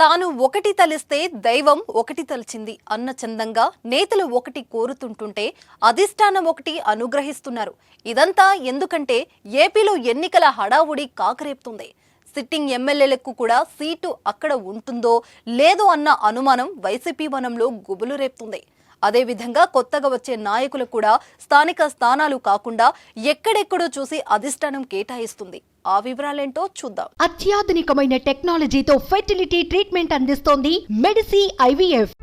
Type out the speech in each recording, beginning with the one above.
తాను ఒకటి తలిస్తే దైవం ఒకటి తలిచింది అన్న చందంగా నేతలు ఒకటి కోరుతుంటుంటే అధిష్టానం ఒకటి అనుగ్రహిస్తున్నారు. ఇదంతా ఎందుకంటే ఏపీలో ఎన్నికల హడావుడి కాకరేపుతుంది. సిట్టింగ్ ఎమ్మెల్యేలకు కూడా సీటు అక్కడ ఉంటుందో లేదో అన్న అనుమానం వైసీపీ వనంలో గుబులు రేపుతుంది. అదేవిధంగా కొత్తగా వచ్చే నాయకులు కూడా స్థానిక స్థానాలు కాకుండా ఎక్కడెక్కడో చూసి అధిష్టానం కేటాయిస్తుంది. ఆ వివరాలేంటో చూద్దాం. అత్యాధునికమైన టెక్నాలజీతో ఫెర్టిలిటీ ట్రీట్మెంట్ అందిస్తోంది మెడిసి ఐవీఎఫ్.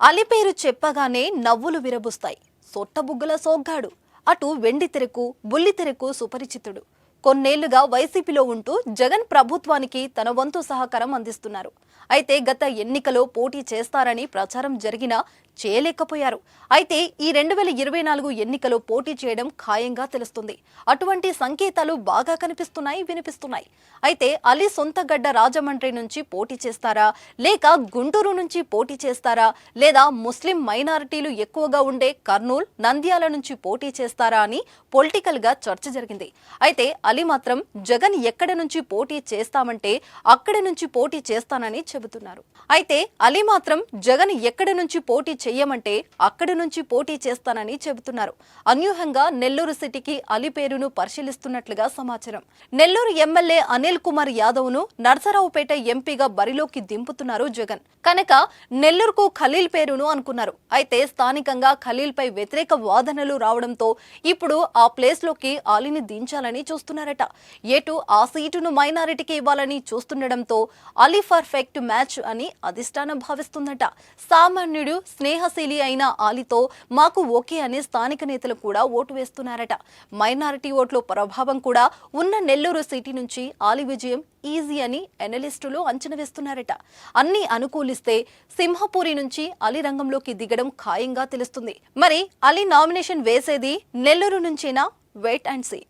అలీ పేరు చెప్పగానే నవ్వులు విరబుస్తాయి. సొట్టబుగ్గల సోగ్గాడు. అటు వెండి తెరకు బుల్లి తెరకు సుపరిచితుడు. కొన్నేళ్లుగా వైసీపీలో ఉంటూ జగన్ ప్రభుత్వానికి తన వంతు సహకారం అందిస్తున్నారు. అయితే గత ఎన్నికలో పోటీ చేస్తారని ప్రచారం జరిగినా చేయలేకపోయారు. అయితే ఈ 2024 ఎన్నికలో పోటీ చేయడం ఖాయంగా తెలుస్తుంది. అటువంటి సంకేతాలు బాగా కనిపిస్తున్నాయి, వినిపిస్తున్నాయి. అయితే అలీ సొంత గడ్డ రాజమండ్రి నుంచి పోటీ చేస్తారా, లేక గుంటూరు నుంచి పోటీ చేస్తారా, లేదా ముస్లిం మైనారిటీలు ఎక్కువగా ఉండే కర్నూలు, నంద్యాల నుంచి పోటీ చేస్తారా అని పొలిటికల్ గా చర్చ జరిగింది. అయితే అలీ మాత్రం జగన్ ఎక్కడ నుంచి పోటీ చేస్తామంటే అక్కడి నుంచి పోటీ చేస్తానని చెబుతున్నారు. అయితే అలీ మాత్రం జగన్ ఎక్కడ నుంచి పోటీ చెయ్యమంటే అక్కడి నుంచి పోటీ చేస్తానని చెబుతున్నారు. అన్యూహంగా నెల్లూరు సిటీకి అలీ పేరును పరిశీలిస్తున్నట్లుగా సమాచారం. నెల్లూరు ఎమ్మెల్యే అనిల్ కుమార్ యాదవ్ ను నర్సరావుపేట ఎంపీగా బరిలోకి దింపుతున్నారు జగన్. కనుక నెల్లూరుకు ఖలీల్ పేరును అనుకున్నారు. అయితే స్థానికంగా ఖలీల్ పై వ్యతిరేక వాదనలు రావడంతో ఇప్పుడు ఆ ప్లేస్ లోకి అలీని దించాలని చూస్తున్నారట. ఏటు ఆ సీటును మైనారిటీకి ఇవ్వాలని చూస్తుండటంతో అలీ పర్ఫెక్ట్ మ్యాచ్ అని అధిష్టానం భావిస్తుందట. సామాన్యుడు స్నేహశీలి అయిన అలీతో మాకు ఓకే అని స్థానిక నేతలు కూడా ఓటు వేస్తున్నారట. మైనారిటీ ఓట్ల ప్రభావం కూడా ఉన్న నెల్లూరు సిటీ నుంచి అలీ విజయం ఈజీ అని ఎనలిస్టులు అంచనా వేస్తున్నారట. అన్ని అనుకూలిస్తే సింహపూరి నుంచి అలీ రంగంలోకి దిగడం ఖాయంగా తెలుస్తుంది. మరి అలీ నామినేషన్ వేసేది నెల్లూరు నుంచేనా? Wait and see.